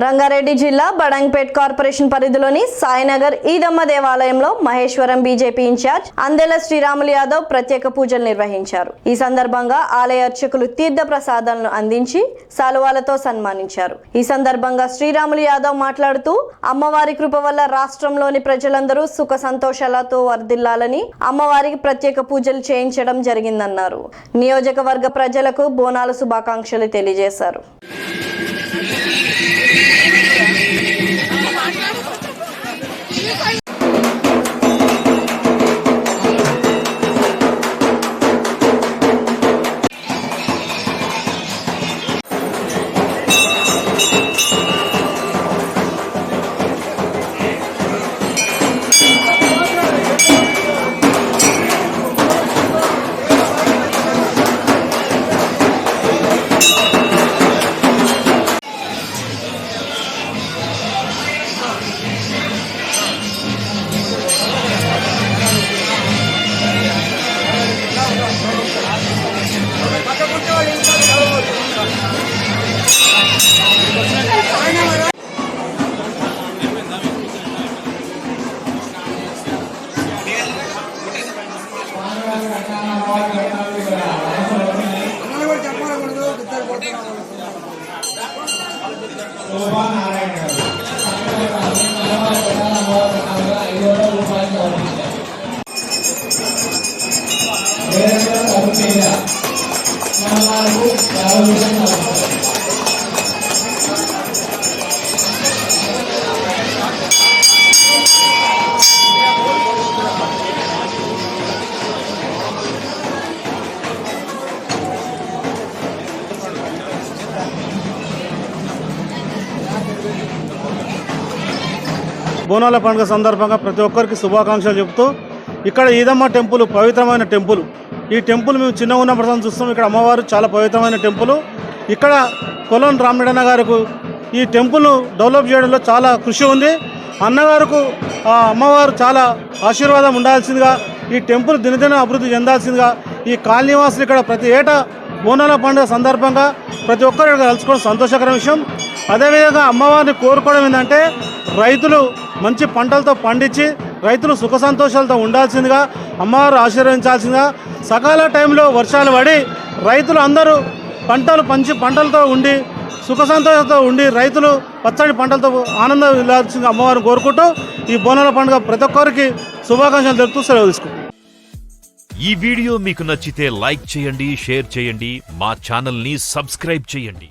రంగారెడ్డి జిల్లా బడంగ్పేట్ కార్పొరేషన్ పరిధిలోని సాయినగర్ ఈదమ్మ దేవాలయంలో మహేశ్వరం బీజేపీ ఇన్ఛార్జ్ అందెల శ్రీరాములు యాదవ్ ప్రత్యేక పూజలు నిర్వహించారు. ఈ సందర్భంగా ఆలయ అర్చకులు తీర్థ ప్రసాదాలను అందించి శాలువాలతో సన్మానించారు. ఈ సందర్భంగా శ్రీరాములు యాదవ్ మాట్లాడుతూ అమ్మవారి కృప వల్ల రాష్ట్రంలోని ప్రజలందరూ సుఖ సంతోషాలతో వర్ధిల్లాలని అమ్మవారికి ప్రత్యేక పూజలు చేయించడం జరిగిందన్నారు. నియోజకవర్గ ప్రజలకు బోనాల శుభాకాంక్షలు తెలియజేశారు. బోనాల పండుగ సందర్భంగా ప్రతి ఒక్కరికి శుభాకాంక్షలు చెబుతూ ఇక్కడ ఈదమ్మ టెంపుల్ పవిత్రమైన టెంపుల్. ఈ టెంపుల్ మేము చిన్నగా ఉన్నప్పుడు చూస్తాం. ఇక్కడ అమ్మవారు చాలా పవిత్రమైన టెంపుల్. ఇక్కడ కొలన్ రామరెడ్డి గారికి ఈ టెంపుల్ను డెవలప్ చేయడంలో చాలా కృషి ఉంది. అన్నగారికి ఆ అమ్మవారు చాలా ఆశీర్వాదం ఉండాల్సిందిగా, ఈ టెంపుల్ దినదిన అభివృద్ధి చెందాల్సిందిగా ఈ కాలనీవాసులు ఇక్కడ ప్రతి ఏటా బోనాల పండుగ సందర్భంగా ప్రతి ఒక్కరు ఇక్కడ కలుసుకోవడం సంతోషకర విషయం. అదేవిధంగా అమ్మవారిని కోరుకోవడం ఏంటంటే రైతులు మంచి పంటలతో పండించి రైతులు సుఖ సంతోషాలతో ఉండాల్సిందిగా, అమ్మవారు ఆశీర్వదించాల్సిందిగా, సకాల టైంలో వర్షాలు పడి రైతులు అందరూ పంటలతో ఉండి సుఖ సంతోషంతో ఉండి రైతులు పచ్చడి పంటలతో ఆనందం ఇవ్వాల్సిందిగా అమ్మవారిని కోరుకుంటూ ఈ బోనాల పండుగ ప్రతి ఒక్కరికి శుభాకాంక్షలు తెలుపుతూ సెలవు తీసుకుంటాం. ఈ వీడియో మీకు నచ్చితే లైక్ చేయండి, షేర్ చేయండి, మా ఛానల్ని సబ్స్క్రైబ్ చేయండి.